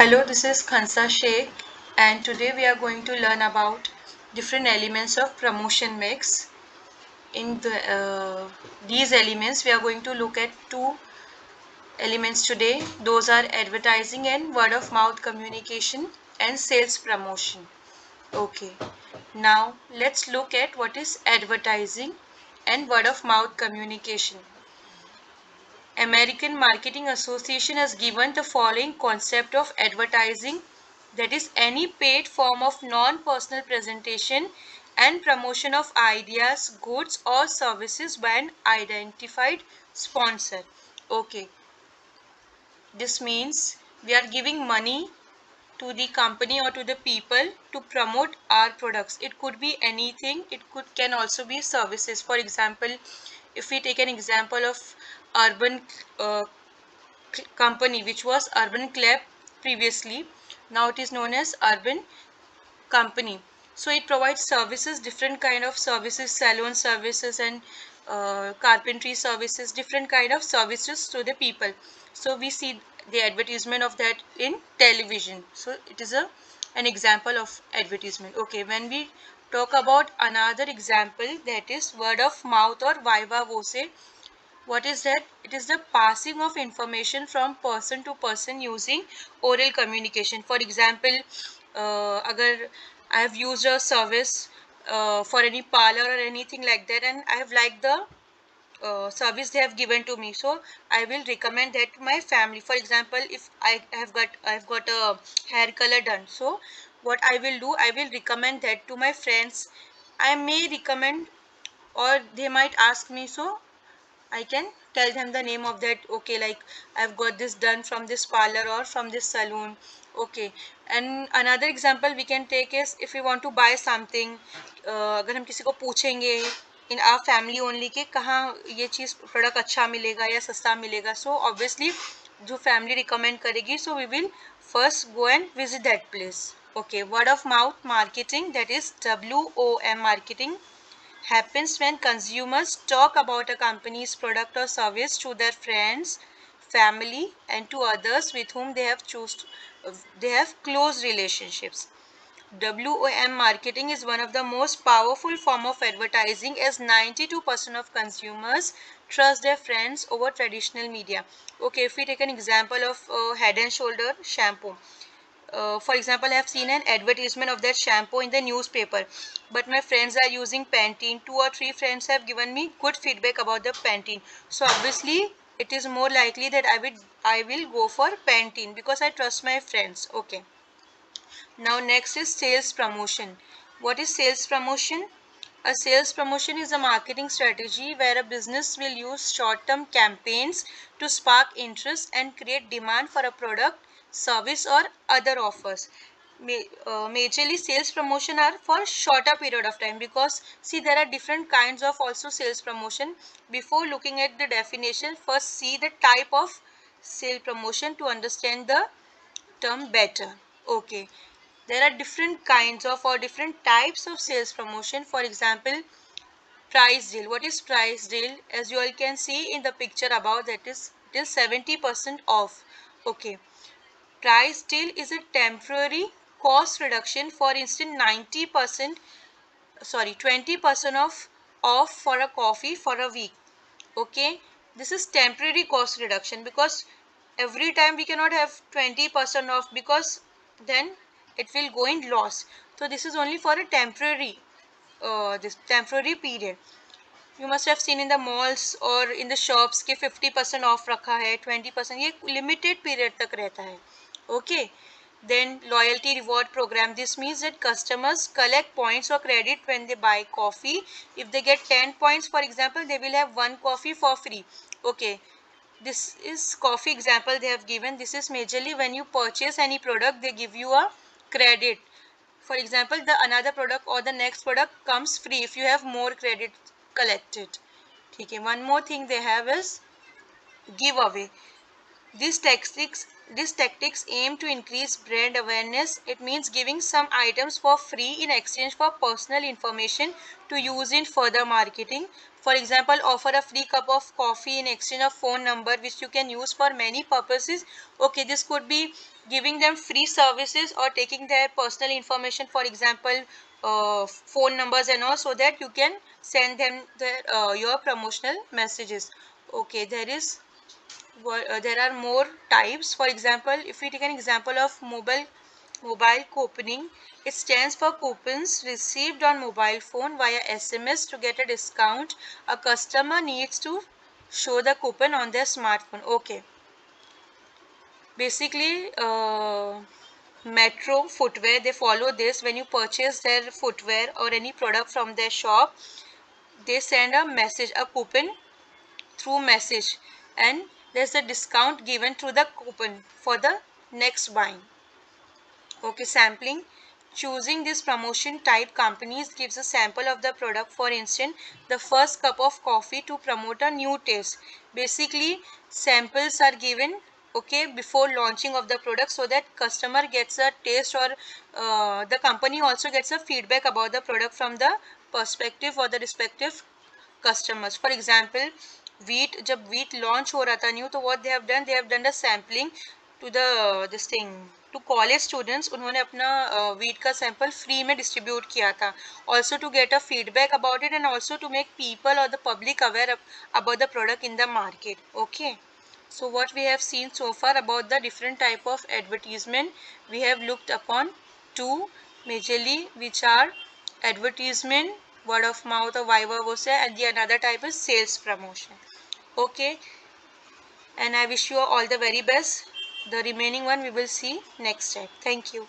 Hello, this is Khansa Sheikh, and today we are going to learn about different elements of promotion mix. These elements, we are going to look at two elements today. Those are advertising and word of mouth communication and sales promotion. Okay, now let's look at what is advertising and word of mouth communication. American Marketing Association has given the following concept of advertising, that is any paid form of non-personal presentation and promotion of ideas, goods or services by an identified sponsor. Okay, this means we are giving money to the company or to the people to promote our products. It could be anything. It can also be services. For example, if we take an example of urban uh, company, which was Urban Club previously, now it is known as Urban Company. So it provides services, different kind of services, salon services and carpentry services, different kind of services to the people. So we see the advertisement of that in television. So it is an example of advertisement. Okay, when we talk about another example, that is word of mouth or viva voce. What is that? It is the passing of information from person to person using oral communication. For example, agar I have used a service for any parlor or anything like that, and I have liked the service they have given to me, so I will recommend that to my family. For example, if I've got a hair color done, so what I will do, I will recommend that to my friends. I may recommend, or they might ask me, so I can tell them the name of that. Okay, like I've got this done from this parlor or from this salon. Okay, and another example we can take is if we want to buy something, अगर हम किसी को पूछेंगे in our family only कि कहाँ ये चीज़ product अच्छा मिलेगा या सस्ता मिलेगा, so obviously जो family recommend करेगी, so we will first go and visit that place. Okay, word of mouth marketing, that is WOM marketing, happens when consumers talk about a company's product or service to their friends, family, and to others with whom they have close relationships. WOM marketing is one of the most powerful form of advertising, as 92% of consumers trust their friends over traditional media. Okay, if we take an example of Head and Shoulder shampoo, for example, I have seen an advertisement of that shampoo in the newspaper, but my friends are using Pantene. 2 or 3 friends have given me good feedback about the Pantene. So obviously, it is more likely that I will go for Pantene because I trust my friends. Okay. Now next is sales promotion. What is sales promotion? A sales promotion is a marketing strategy where a business will use short-term campaigns to spark interest and create demand for a product, service or other offers. Majorly sales promotion are for shorter period of time, because see there are different kinds of also sales promotion. Before looking at the definition, first see the type of sale promotion to understand the term better. Okay, there are different kinds of or different types of sales promotion. For example, price deal. What is price deal? As you all can see in the picture above, that is till 70% off. Okay, price deal is a temporary cost reduction. For instance, 90%, sorry, 20% off for a coffee for a week. Okay, this is temporary cost reduction, because every time we cannot have 20% off, because then it will go in loss. So this is only for a temporary this temporary period. You must have seen in the malls or in the shops कि 50% off रखा है, 20%, ये limited period तक रहता है. Okay, then loyalty reward program. This means that customers collect points or credit when they buy coffee. If they get 10 points, for example, they will have one coffee for free. Okay, this is coffee example they have given. This is majorly when you purchase any product, they give you a credit. For example, the another product or the next product comes free if you have more credit collected. Okay, one more thing they have is giveaway. These tactics aim to increase brand awareness. It means giving some items for free in exchange for personal information to use in further marketing. For example, offer a free cup of coffee in exchange of phone number, which you can use for many purposes. Okay, this could be giving them free services or taking their personal information, for example, phone numbers and all, so that you can send them your promotional messages. Okay, there are more types. For example, if we take an example of mobile couponing, it stands for coupons received on mobile phone via SMS. To get a discount, a customer needs to show the coupon on their smartphone. Okay, basically Metro footwear, they follow this. When you purchase their footwear or any product from their shop, they send a message, a coupon through message, and there's a discount given through the coupon for the next buying. Okay, sampling. Choosing this promotion type companies gives a sample of the product. For instance, the first cup of coffee to promote a new taste. Basically, samples are given, okay, before launching of the product, so that customer gets a taste, or the company also gets a feedback about the product from the perspective or the respective customers. For example, wheat, जब wheat launch हो रहा था new, तो what they have done the sampling to the this thing to college students. उन्होंने अपना wheat का sample free में distribute किया था, also to get a feedback about it and also to make people or the public aware about the product in the market. Okay, so what we have seen so far about the different type of advertisement, we have looked upon two majorly, which are advertisement, word of mouth or viva voce, and the another type is sales promotion. Okay, and I wish you all the very best. The remaining one we will see next time. Thank you.